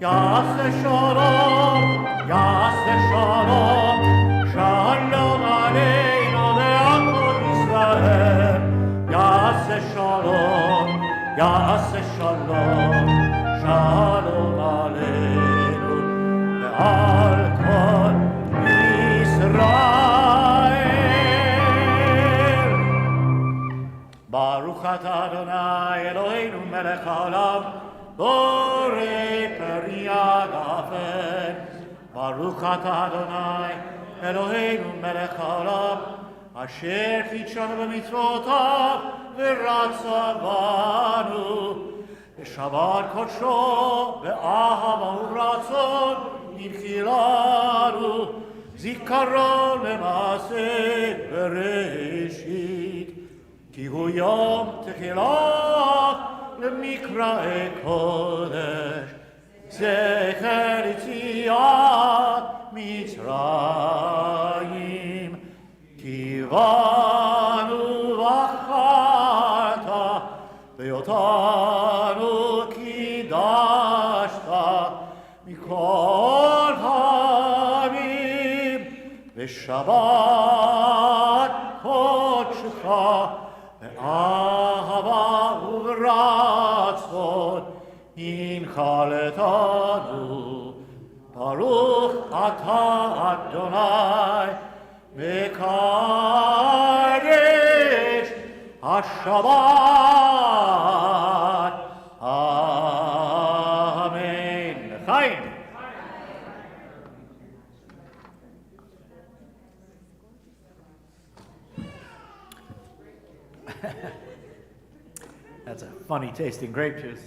Ya'aseh shalom, ya'aseh shalom, shalom aleinu ve'al kol Yisrael. Ya'aseh shalom, ya'aseh shalom, shalom aleinu ve'al kol Yisrael. Baruch atah Adonai Eloheinu melech haolam, borei peri hagafen. Baruch atah Adonai Eloheinu melech haolam, asher קידשנו במצוותיו ורצה בנו. בשבת קודשו באהבה וברצון הנחיל לנו זיכרון למעשה בראשית. כי הוא יום תחילה למקראי קודש, זכר יציאת מצרים. קיוונו בחרת ואותנו קידשת מכל העמים. בשבת קודשך באהבה וברצון הנחלתנו. ברוך אתה אדוני מקדש השבת. אמן. לחיים. That's a funny tasting grape juice.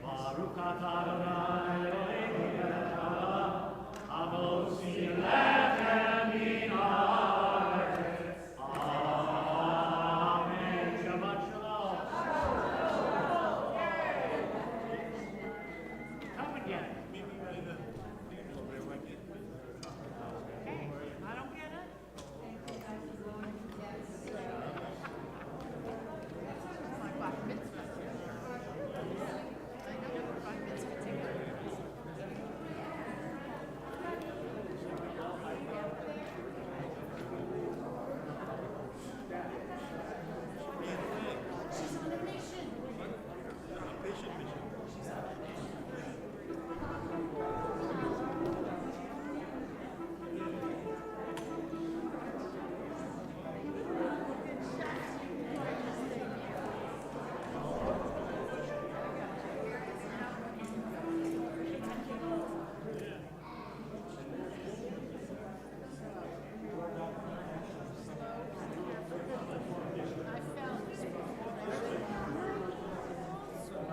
Baruch atah Adonai